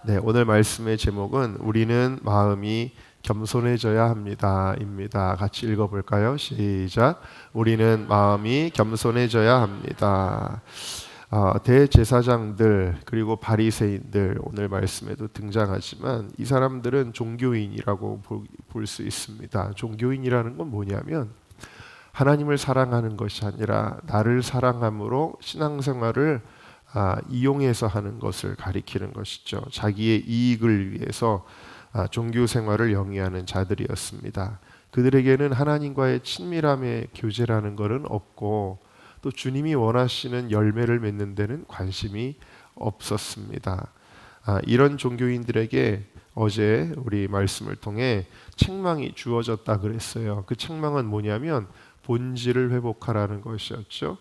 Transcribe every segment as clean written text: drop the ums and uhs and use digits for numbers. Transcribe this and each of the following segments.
네, 오늘 말씀의 제목은 우리는 마음이 겸손해져야 합니다입니다. 같이 읽어볼까요? 시작. 우리는 마음이 겸손해져야 합니다. 대제사장들 그리고 바리새인들 오늘 말씀에도 등장하지만 이 사람들은 종교인이라고 볼 수 있습니다. 종교인이라는 건 뭐냐면 하나님을 사랑하는 것이 아니라 나를 사랑함으로 신앙생활을 이용해서 하는 것을 가리키는 것이죠. 자기의 이익을 위해서 종교 생활을 영위하는 자들이었습니다. 그들에게는 하나님과의 친밀함의 교제라는 것은 없고 또 주님이 원하시는 열매를 맺는 데는 관심이 없었습니다. 이런 종교인들에게 어제 우리 말씀을 통해 책망이 주어졌다 그랬어요. 그 책망은 뭐냐면 본질을 회복하라는 것이었죠.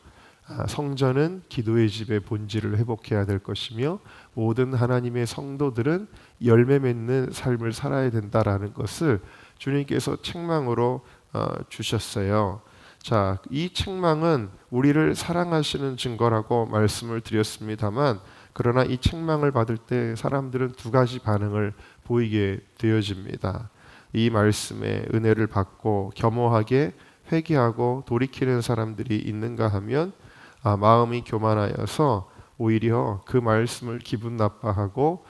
성전은 기도의 집의 본질을 회복해야 될 것이며 모든 하나님의 성도들은 열매 맺는 삶을 살아야 된다라는 것을 주님께서 책망으로 주셨어요. 자, 이 책망은 우리를 사랑하시는 증거라고 말씀을 드렸습니다만 그러나 이 책망을 받을 때 사람들은 두 가지 반응을 보이게 되어집니다. 이 말씀의 은혜를 받고 겸허하게 회개하고 돌이키는 사람들이 있는가 하면 마음이 교만하여서 오히려 그 말씀을 기분 나빠하고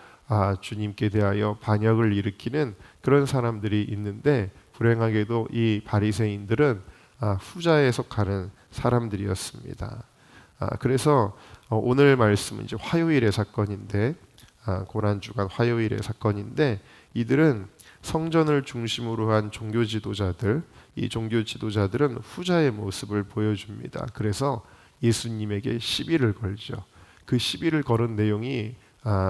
주님께 대하여 반역을 일으키는 그런 사람들이 있는데 불행하게도 이 바리새인들은 후자에 속하는 사람들이었습니다. 그래서 오늘 말씀은 이제 화요일의 사건인데 고난주간 화요일의 사건인데 이들은 성전을 중심으로 한 종교 지도자들, 이 종교 지도자들은 후자의 모습을 보여줍니다. 그래서 예수님에게 시비를 걸죠. 그 시비를 거는 내용이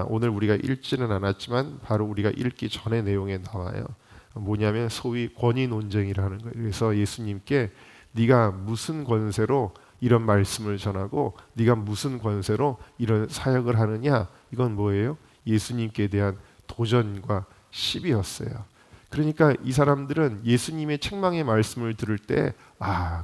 오늘 우리가 읽지는 않았지만 바로 우리가 읽기 전의 내용에 나와요. 뭐냐면 소위 권위 논쟁이라는 거예요. 그래서 예수님께 네가 무슨 권세로 이런 말씀을 전하고 네가 무슨 권세로 이런 사역을 하느냐? 이건 뭐예요? 예수님께 대한 도전과 시비였어요. 그러니까 이 사람들은 예수님의 책망의 말씀을 들을 때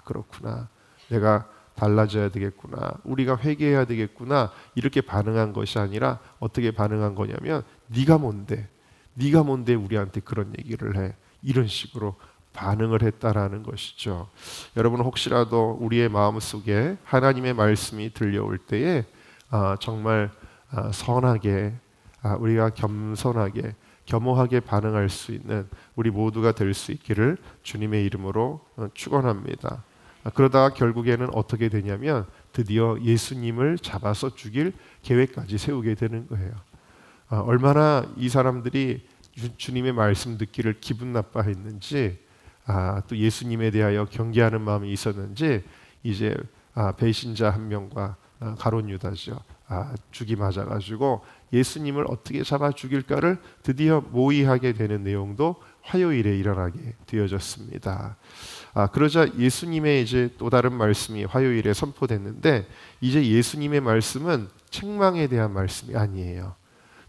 그렇구나. 내가 달라져야 되겠구나. 우리가 회개해야 되겠구나. 이렇게 반응한 것이 아니라 어떻게 반응한 거냐면 네가 뭔데? 네가 뭔데 우리한테 그런 얘기를 해? 이런 식으로 반응을 했다라는 것이죠. 여러분 혹시라도 우리의 마음속에 하나님의 말씀이 들려올 때에 정말 선하게 우리가 겸손하게 겸허하게 반응할 수 있는 우리 모두가 될 수 있기를 주님의 이름으로 축원합니다. 그러다가 결국에는 어떻게 되냐면 드디어 예수님을 잡아서 죽일 계획까지 세우게 되는 거예요. 얼마나 이 사람들이 주님의 말씀 듣기를 기분 나빠했는지 또 예수님에 대하여 경계하는 마음이 있었는지 이제 배신자 한 명과 가룟 유다죠. 죽이 맞아가지고 예수님을 어떻게 잡아 죽일까를 드디어 모의하게 되는 내용도 화요일에 일어나게 되어졌습니다. 그러자 예수님의 이제 또 다른 말씀이 화요일에 선포됐는데 이제 예수님의 말씀은 책망에 대한 말씀이 아니에요.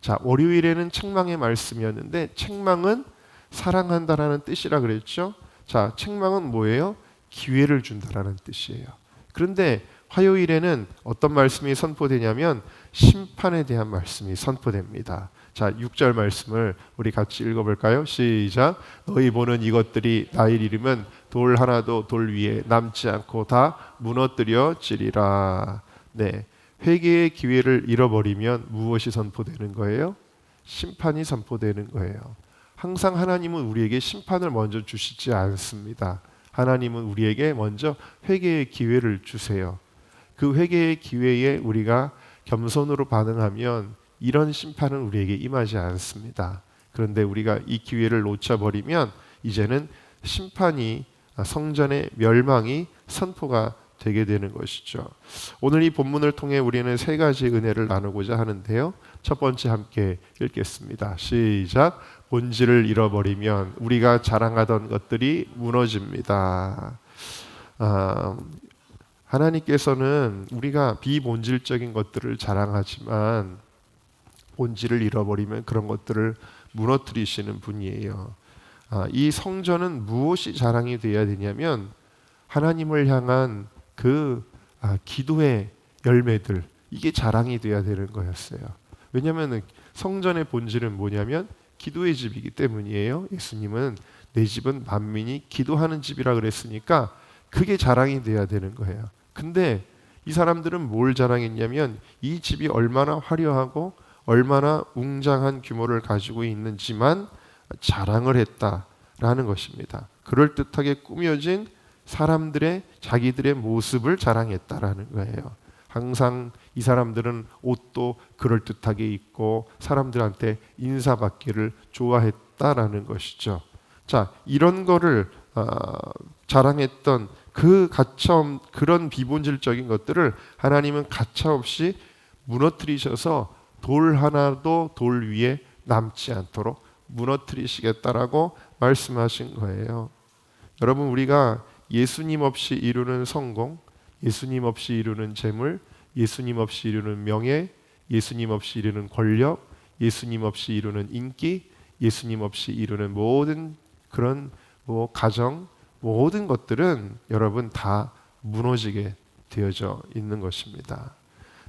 자, 월요일에는 책망의 말씀이었는데 책망은 사랑한다라는 뜻이라 그랬죠. 자, 책망은 뭐예요? 기회를 준다라는 뜻이에요. 그런데 화요일에는 어떤 말씀이 선포되냐면 심판에 대한 말씀이 선포됩니다. 자, 6절 말씀을 우리 같이 읽어볼까요? 시작. 너희 보는 이것들이 나일 이르면 돌 하나도 돌 위에 남지 않고 다 무너뜨려지리라. 네, 회개의 기회를 잃어버리면 무엇이 선포되는 거예요? 심판이 선포되는 거예요. 항상 하나님은 우리에게 심판을 먼저 주시지 않습니다. 하나님은 우리에게 먼저 회개의 기회를 주세요. 그 회개의 기회에 우리가 겸손으로 반응하면 이런 심판은 우리에게 임하지 않습니다. 그런데 우리가 이 기회를 놓쳐버리면 이제는 심판이 성전의 멸망이 선포가 되게 되는 것이죠. 오늘 이 본문을 통해 우리는 세 가지 은혜를 나누고자 하는데요. 첫 번째 함께 읽겠습니다. 시작. 본질을 잃어버리면 우리가 자랑하던 것들이 무너집니다. 하나님께서는 우리가 비본질적인 것들을 자랑하지만 본질을 잃어버리면 그런 것들을 무너뜨리시는 분이에요. 이 성전은 무엇이 자랑이 되어야 되냐면 하나님을 향한 그 기도의 열매들, 이게 자랑이 되어야 되는 거였어요. 왜냐하면 성전의 본질은 뭐냐면 기도의 집이기 때문이에요. 예수님은 내 집은 만민이 기도하는 집이라 그랬으니까 그게 자랑이 돼야 되는 거예요. 근데 이 사람들은 뭘 자랑했냐면 이 집이 얼마나 화려하고 얼마나 웅장한 규모를 가지고 있는지만 자랑을 했다라는 것입니다. 그럴듯하게 꾸며진 사람들의 자기들의 모습을 자랑했다라는 거예요. 항상 이 사람들은 옷도 그럴듯하게 입고 사람들한테 인사받기를 좋아했다라는 것이죠. 자, 이런 거를 자랑했던 그 가차 그런 비본질적인 것들을 하나님은 가차없이 무너뜨리셔서 돌 하나도 돌 위에 남지 않도록 무너뜨리시겠다라고 말씀하신 거예요. 여러분, 우리가 예수님 없이 이루는 성공, 예수님 없이 이루는 재물, 예수님 없이 이루는 명예, 예수님 없이 이루는 권력, 예수님 없이 이루는 인기, 예수님 없이 이루는 모든 그런 가정, 모든 것들은 여러분 다 무너지게 되어져 있는 것입니다.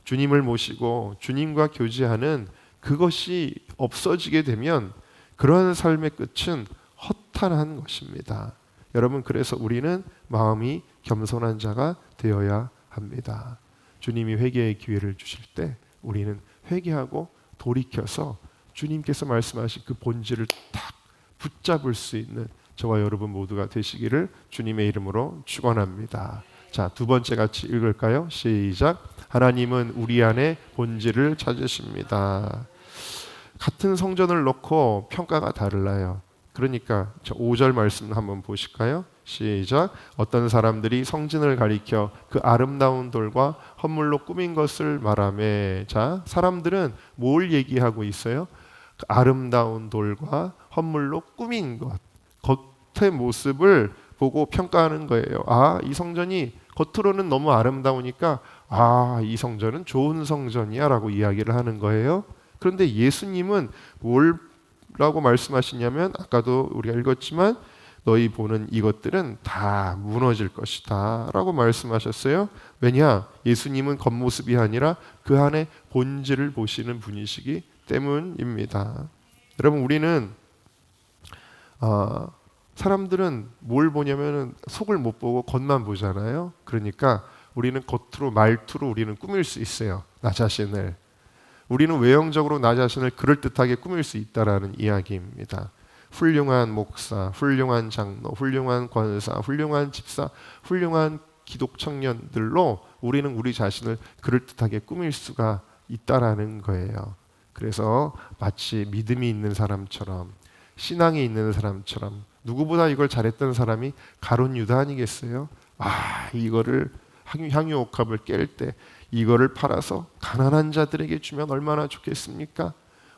주님을 모시고 주님과 교제하는 그것이 없어지게 되면 그런 삶의 끝은 허탄한 것입니다. 여러분, 그래서 우리는 마음이 겸손한 자가 되어야 합니다. 주님이 회개의 기회를 주실 때 우리는 회개하고 돌이켜서 주님께서 말씀하신 그 본질을 딱 붙잡을 수 있는 저와 여러분 모두가 되시기를 주님의 이름으로 축원합니다. 자, 두 번째 같이 읽을까요? 시작. 하나님은 우리 안에 본질을 찾으십니다. 같은 성전을 놓고 평가가 달라요. 그러니까 저 5절 말씀 한번 보실까요? 시작. 어떤 사람들이 성전을 가리켜 그 아름다운 돌과 헌물로 꾸민 것을 말하매. 자, 사람들은 뭘 얘기하고 있어요? 그 아름다운 돌과 헌물로 꾸민 것, 겉의 모습을 보고 평가하는 거예요. 아, 이 성전이 겉으로는 너무 아름다우니까 아, 이 성전은 좋은 성전이야 라고 이야기를 하는 거예요. 그런데 예수님은 뭐라고 말씀하시냐면 아까도 우리가 읽었지만 너희 보는 이것들은 다 무너질 것이다 라고 말씀하셨어요. 왜냐? 예수님은 겉모습이 아니라 그 안에 본질을 보시는 분이시기 때문입니다. 여러분, 우리는 사람들은 뭘 보냐면 속을 못 보고 겉만 보잖아요. 그러니까 우리는 겉으로 말투로 우리는 꾸밀 수 있어요. 나 자신을. 우리는 외형적으로 나 자신을 그럴듯하게 꾸밀 수 있다라는 이야기입니다. 훌륭한 목사, 훌륭한 장로, 훌륭한 권사, 훌륭한 집사, 훌륭한 기독 청년들로 우리는 우리 자신을 그럴듯하게 꾸밀 수가 있다라는 거예요. 그래서 마치 믿음이 있는 사람처럼, 신앙이 있는 사람처럼, 누구보다 이걸 잘했던 사람이 가룟 유다 아니겠어요? 아, 이거를 향유 옥합을 깰 때 이거를 팔아서 가난한 자들에게 주면 얼마나 좋겠습니까?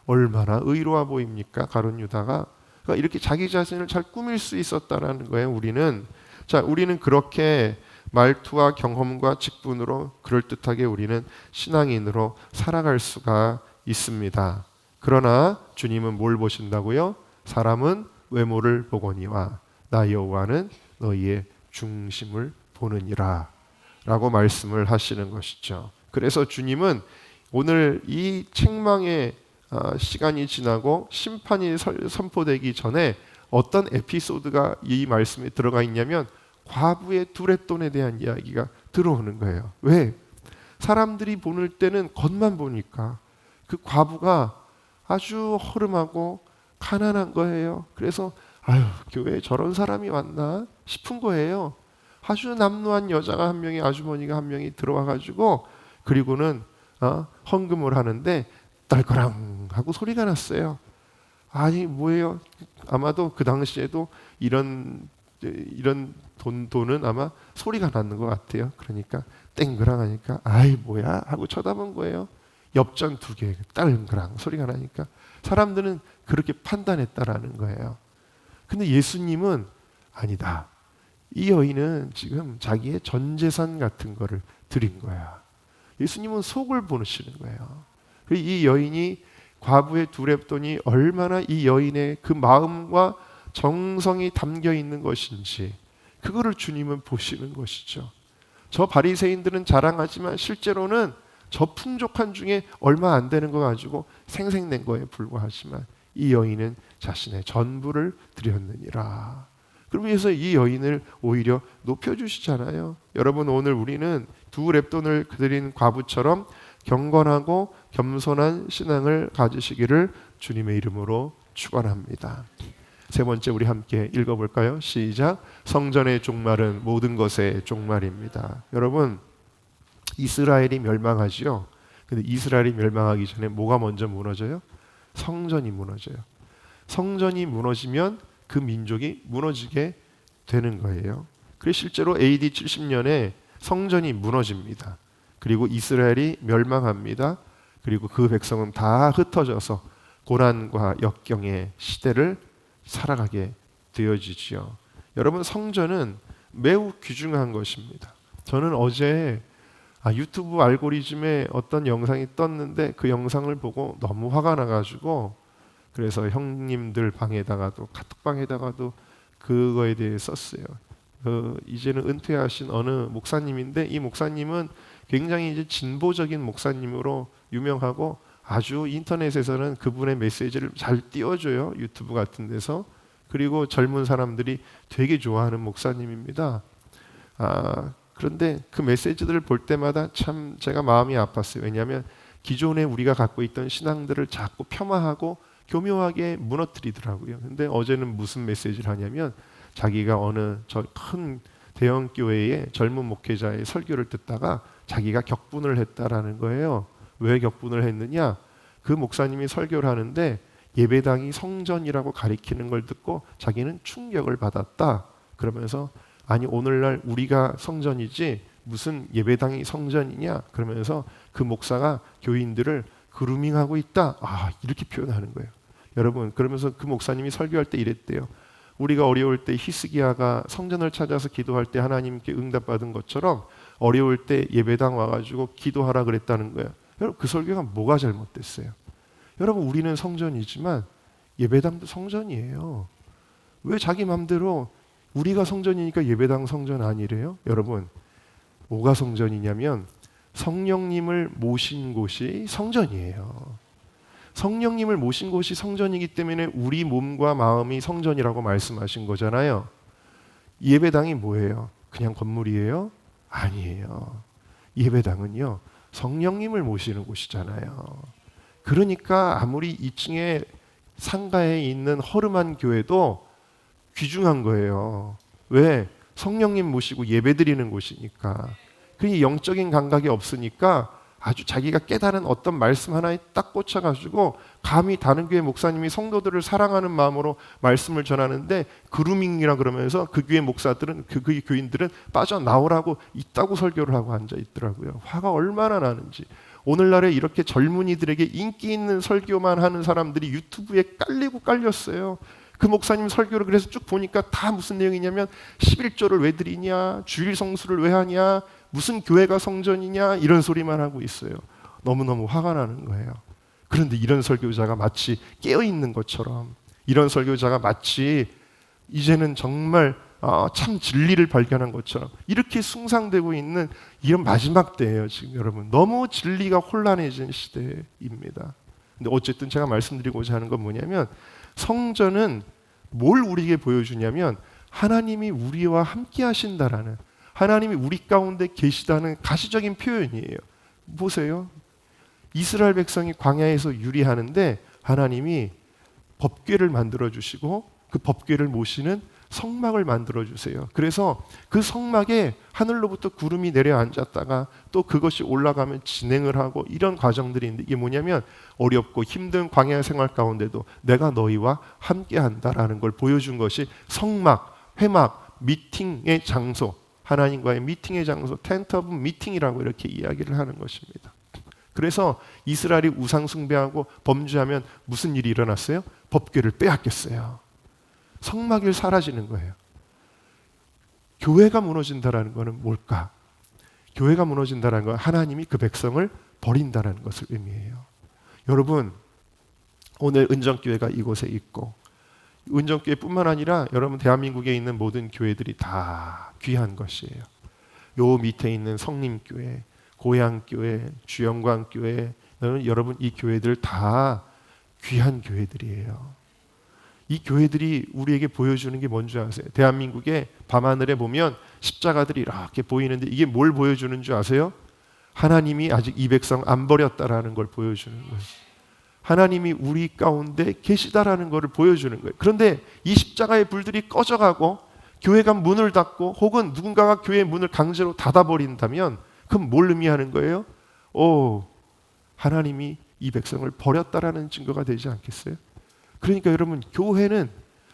얼마나 의로워 보입니까? 가룟 유다가. 그러니까 이렇게 자기 자신을 잘 꾸밀 수 있었다라는 거예요. 우리는 그렇게 말투와 경험과 직분으로 그럴듯하게 우리는 신앙인으로 살아갈 수가 있습니다. 그러나 주님은 뭘 보신다고요? 사람은 외모를 보거니와 나 여호와는 너희의 중심을 보느니라 라고 말씀을 하시는 것이죠. 그래서 주님은 오늘 이 책망의 시간이 지나고 심판이 선포되기 전에 어떤 에피소드가 이 말씀에 들어가 있냐면 과부의 두렛돈에 대한 이야기가 들어오는 거예요. 왜? 사람들이 보는 때는 겉만 보니까 그 과부가 아주 허름하고 가난한 거예요. 그래서 아유, 교회에 저런 사람이 왔나 싶은 거예요. 아주 남루한 여자가 한 명이, 아주머니가 한 명이 들어와가지고 그리고는 헌금을 하는데 딸거랑 하고 소리가 났어요. 아니 뭐예요? 아마도 그 당시에도 이런 돈은 아마 소리가 나는 것 같아요. 그러니까 땡그랑 하니까 아이 뭐야 하고 쳐다본 거예요. 엽전 2개 딸그랑 소리가 나니까 사람들은 그렇게 판단했다라는 거예요. 근데 예수님은 아니다. 이 여인은 지금 자기의 전 재산 같은 거를 드린 거야. 예수님은 속을 보시는 거예요. 이 여인이 과부의 두렛돈이 얼마나 이 여인의 그 마음과 정성이 담겨 있는 것인지 그거를 주님은 보시는 것이죠. 저 바리새인들은 자랑하지만 실제로는 저 풍족한 중에 얼마 안 되는 거 가지고 생색낸 거에 불과하지만 이 여인은 자신의 전부를 드렸느니라. 그러면서 이 여인을 오히려 높여주시잖아요. 여러분, 오늘 우리는 두 렙돈을 드린 과부처럼 경건하고 겸손한 신앙을 가지시기를 주님의 이름으로 축원합니다. 세 번째, 우리 함께 읽어볼까요? 시작. 성전의 종말은 모든 것의 종말입니다. 여러분, 이스라엘이 멸망하지요. 근데 이스라엘이 멸망하기 전에 뭐가 먼저 무너져요? 성전이 무너져요. 성전이 무너지면 그 민족이 무너지게 되는 거예요. 그래서 실제로 AD 70년에 성전이 무너집니다. 그리고 이스라엘이 멸망합니다. 그리고 그 백성은 다 흩어져서 고난과 역경의 시대를 살아가게 되어지지요. 여러분, 성전은 매우 귀중한 것입니다. 저는 어제 유튜브 알고리즘에 어떤 영상이 떴는데 그 영상을 보고 너무 화가 나가지고, 그래서 형님들 방에다가도 카톡방에다가도 그거에 대해 썼어요. 이제는 은퇴하신 어느 목사님인데, 이 목사님은 굉장히 이제 진보적인 목사님으로 유명하고 아주 인터넷에서는 그분의 메시지를 잘 띄워줘요. 유튜브 같은 데서. 그리고 젊은 사람들이 되게 좋아하는 목사님입니다. 그런데 그 메시지들을 볼 때마다 참 제가 마음이 아팠어요. 왜냐하면 기존에 우리가 갖고 있던 신앙들을 자꾸 폄하하고 교묘하게 무너뜨리더라고요. 근데 어제는 무슨 메시지를 하냐면, 자기가 어느 저 큰 대형 교회의 젊은 목회자의 설교를 듣다가 자기가 격분을 했다라는 거예요. 왜 격분을 했느냐? 그 목사님이 설교를 하는데 예배당이 성전이라고 가리키는 걸 듣고 자기는 충격을 받았다. 그러면서 아니, 오늘날 우리가 성전이지 무슨 예배당이 성전이냐? 그러면서 그 목사가 교인들을 그루밍하고 있다. 이렇게 표현하는 거예요. 여러분, 그러면서 그 목사님이 설교할 때 이랬대요. 우리가 어려울 때 히스기야가 성전을 찾아서 기도할 때 하나님께 응답받은 것처럼 어려울 때 예배당 와가지고 기도하라 그랬다는 거예요. 여러분, 그 설교가 뭐가 잘못됐어요? 여러분, 우리는 성전이지만 예배당도 성전이에요. 왜 자기 맘대로 우리가 성전이니까 예배당 성전 아니래요? 여러분, 뭐가 성전이냐면 성령님을 모신 곳이 성전이에요. 성령님을 모신 곳이 성전이기 때문에 우리 몸과 마음이 성전이라고 말씀하신 거잖아요. 예배당이 뭐예요? 그냥 건물이에요? 아니에요. 예배당은요, 성령님을 모시는 곳이잖아요. 그러니까 아무리 2층에 상가에 있는 허름한 교회도 귀중한 거예요. 왜? 성령님 모시고 예배드리는 곳이니까. 그 영적인 감각이 없으니까 아주 자기가 깨달은 어떤 말씀 하나에 딱 꽂혀가지고 감히 다른 교회 목사님이 성도들을 사랑하는 마음으로 말씀을 전하는데 그루밍이라 그러면서 그 교회 목사들은 그 교인들은 빠져나오라고 있다고 설교를 하고 앉아 있더라고요. 화가 얼마나 나는지. 오늘날에 이렇게 젊은이들에게 인기 있는 설교만 하는 사람들이 유튜브에 깔리고 깔렸어요. 그 목사님 설교를 그래서 쭉 보니까 다 무슨 내용이냐면 11조를 왜 드리냐, 주일 성수를 왜 하냐, 무슨 교회가 성전이냐, 이런 소리만 하고 있어요. 너무너무 화가 나는 거예요. 그런데 이런 설교자가 마치 깨어있는 것처럼, 이런 설교자가 마치 이제는 정말 참 진리를 발견한 것처럼 이렇게 숭상되고 있는 이런 마지막 때예요. 지금 여러분, 너무 진리가 혼란해진 시대입니다. 근데 어쨌든 제가 말씀드리고자 하는 건 뭐냐면, 성전은 뭘 우리에게 보여주냐면 하나님이 우리와 함께 하신다라는, 하나님이 우리 가운데 계시다는 가시적인 표현이에요. 보세요. 이스라엘 백성이 광야에서 유리하는데 하나님이 법궤를 만들어 주시고 그 법궤를 모시는 성막을 만들어 주세요. 그래서 그 성막에 하늘로부터 구름이 내려앉았다가 또 그것이 올라가면 진행을 하고, 이런 과정들이 있는데, 이게 뭐냐면 어렵고 힘든 광야 생활 가운데도 내가 너희와 함께 한다라는 걸 보여준 것이 성막, 회막, 미팅의 장소, 하나님과의 미팅의 장소, 텐트 오브 미팅이라고 이렇게 이야기를 하는 것입니다. 그래서 이스라엘이 우상 숭배하고 범죄하면 무슨 일이 일어났어요? 법궤를 빼앗겼어요. 성막이 사라지는 거예요. 교회가 무너진다라는 것은 뭘까? 교회가 무너진다라는 건 하나님이 그 백성을 버린다라는 것을 의미해요. 여러분, 오늘 은정교회가 이곳에 있고, 은정교회뿐만 아니라 여러분 대한민국에 있는 모든 교회들이 다 귀한 것이에요. 요 밑에 있는 성림교회, 고향교회, 주영광교회, 여러분 이 교회들 다 귀한 교회들이에요. 이 교회들이 우리에게 보여주는 게 뭔지 아세요? 대한민국의 밤하늘에 보면 십자가들이 이렇게 보이는데 이게 뭘 보여주는 줄 아세요? 하나님이 아직 이 백성 안 버렸다라는 걸 보여주는 거예요. 하나님이 우리 가운데 계시다라는 것을 보여주는 거예요. 그런데 이 십자가의 불들이 꺼져가고 교회가 문을 닫고 혹은 누군가가 교회의 문을 강제로 닫아버린다면 그럼 뭘 의미하는 거예요? 하나님이 이 백성을 버렸다라는 증거가 되지 않겠어요? 그러니까 여러분, 교회는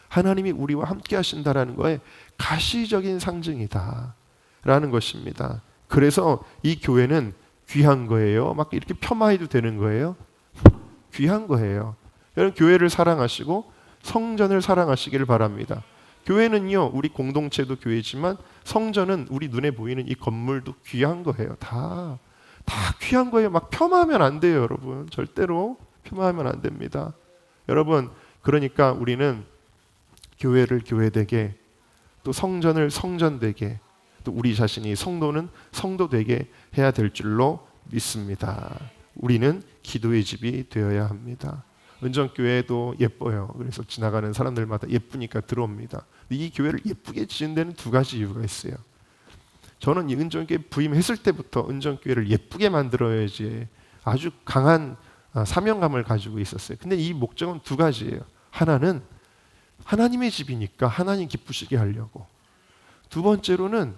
하나님이 우리와 함께 하신다라는 거에 가시적인 상징이다라는 것입니다. 그래서 이 교회는 귀한 거예요. 막 이렇게 폄하해도 되는 거예요? 귀한 거예요. 여러분, 교회를 사랑하시고 성전을 사랑하시기를 바랍니다. 교회는요, 우리 공동체도 교회지만 성전은 우리 눈에 보이는 이 건물도 귀한 거예요. 다 귀한 거예요. 막 폄하하면 안 돼요, 여러분. 절대로 폄하하면 안 됩니다. 여러분, 그러니까 우리는 교회를 교회되게, 또 성전을 성전되게, 또 우리 자신이 성도는 성도되게 해야 될 줄로 믿습니다. 우리는 기도의 집이 되어야 합니다. 은정교회도 예뻐요. 그래서 지나가는 사람들마다 예쁘니까 들어옵니다. 근데 이 교회를 예쁘게 지은 데는 두 가지 이유가 있어요. 저는 이 은정교회 부임했을 때부터 은정교회를 예쁘게 만들어야지 아주 강한 사명감을 가지고 있었어요. 근데 이 목적은 두 가지예요. 하나는 하나님의 집이니까 하나님 기쁘시게 하려고. 두 번째로는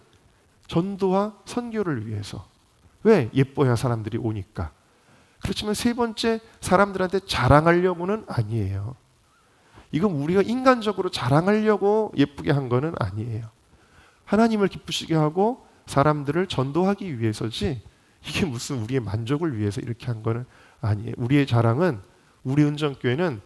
전도와 선교를 위해서. 왜? 예뻐야 사람들이 오니까. 그렇지만 세 번째, 사람들한테 자랑하려고는 아니에요. 이건 우리가 인간적으로 자랑하려고 예쁘게 한 거는 아니에요. 하나님을 기쁘시게 하고 사람들을 전도하기 위해서지, 이게 무슨 우리의 만족을 위해서 이렇게 한 거는 아니에요. 우리의 자랑은, 우리 은정교회는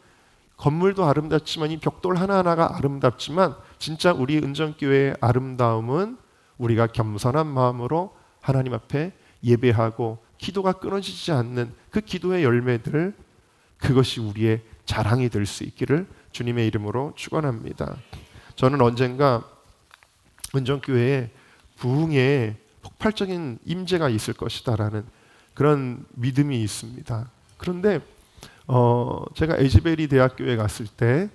건물도 아름답지만 이 벽돌 하나하나가 아름답지만 진짜 우리 은정교회의 아름다움은 우리가 겸손한 마음으로 하나님 앞에 예배하고 기도가 끊어지지 않는 그 기도의 열매들, 그것이 우리의 자랑이 될 수 있기를 주님의 이름으로 축원합니다. 저는 언젠가 은정교회에 부흥의 폭발적인 임재가 있을 것이다라는 그런 믿음이 있습니다. 그런데 제가 에즈베리 대학교에 갔을 때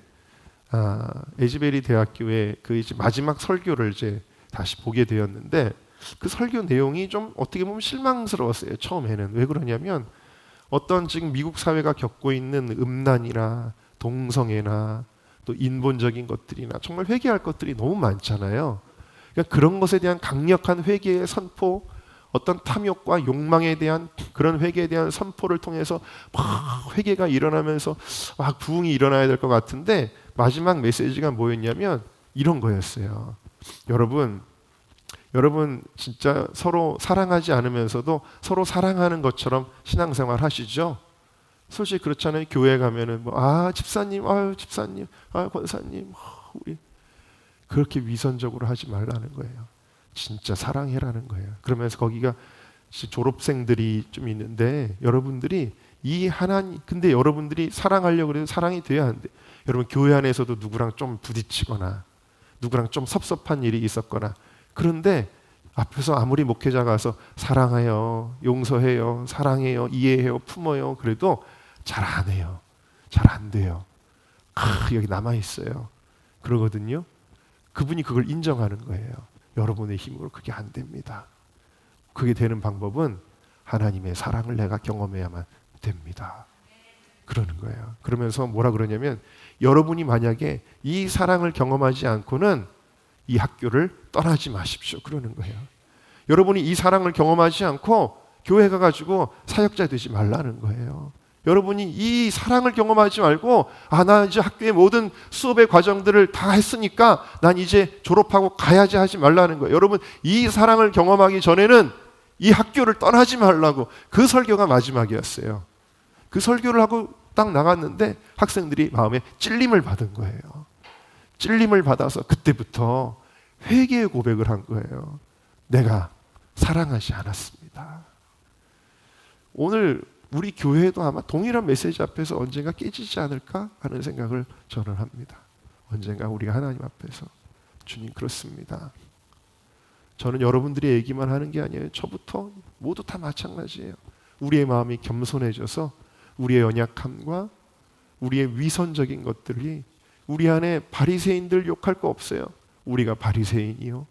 에즈베리 대학교의 그 이제 마지막 설교를 이제 다시 보게 되었는데, 그 설교 내용이 좀 어떻게 보면 실망스러웠어요. 처음에는. 왜 그러냐면 어떤 지금 미국 사회가 겪고 있는 음란이나 동성애나 또 인본적인 것들이나 정말 회개할 것들이 너무 많잖아요. 그러니까 그런 것에 대한 강력한 회개의 선포, 어떤 탐욕과 욕망에 대한 그런 회개에 대한 선포를 통해서 막 회개가 일어나면서 막 부흥이 일어나야 될 것 같은데, 마지막 메시지가 뭐였냐면 이런 거였어요. 여러분 진짜 서로 사랑하지 않으면서도 서로 사랑하는 것처럼 신앙생활 하시죠? 솔직히 그렇잖아요. 교회 가면은 집사님, 집사님, 권사님, 우리 그렇게 위선적으로 하지 말라는 거예요. 진짜 사랑해라는 거예요. 그러면서 거기가 졸업생들이 좀 있는데, 여러분들이 근데 여러분들이 사랑하려고 해도 사랑이 돼야 하는데, 여러분 교회 안에서도 누구랑 좀 부딪히거나 누구랑 좀 섭섭한 일이 있었거나, 그런데 앞에서 아무리 목회자가 와서 사랑해요, 용서해요, 사랑해요, 이해해요, 품어요, 그래도 잘 안 해요. 잘 안 돼요. 여기 남아있어요. 그러거든요. 그분이 그걸 인정하는 거예요. 여러분의 힘으로 그게 안 됩니다. 그게 되는 방법은 하나님의 사랑을 내가 경험해야만 됩니다. 그러는 거예요. 그러면서 뭐라 그러냐면, 여러분이 만약에 이 사랑을 경험하지 않고는 이 학교를 떠나지 마십시오. 그러는 거예요. 여러분이 이 사랑을 경험하지 않고 교회 가가지고 사역자 되지 말라는 거예요. 여러분이 이 사랑을 경험하지 말고 나 이제 학교의 모든 수업의 과정들을 다 했으니까 난 이제 졸업하고 가야지 하지 말라는 거예요. 여러분, 이 사랑을 경험하기 전에는 이 학교를 떠나지 말라고. 그 설교가 마지막이었어요. 그 설교를 하고 딱 나갔는데 학생들이 마음에 찔림을 받은 거예요. 찔림을 받아서 그때부터 회개의 고백을 한 거예요. 내가 사랑하지 않았습니다. 오늘 우리 교회도 아마 동일한 메시지 앞에서 언젠가 깨지지 않을까 하는 생각을 저는 합니다. 언젠가 우리가 하나님 앞에서, 주님 그렇습니다. 저는 여러분들이 얘기만 하는 게 아니에요. 저부터 모두 다 마찬가지예요. 우리의 마음이 겸손해져서 우리의 연약함과 우리의 위선적인 것들이 우리 안에 바리새인들 욕할 거 없어요. 우리가 바리새인이요,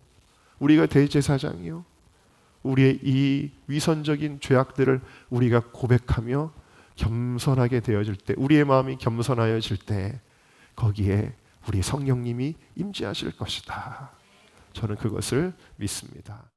우리가 대제사장이요, 우리의 이 위선적인 죄악들을 우리가 고백하며 겸손하게 되어질 때, 우리의 마음이 겸손하여질 때 거기에 우리 성령님이 임재하실 것이다. 저는 그것을 믿습니다.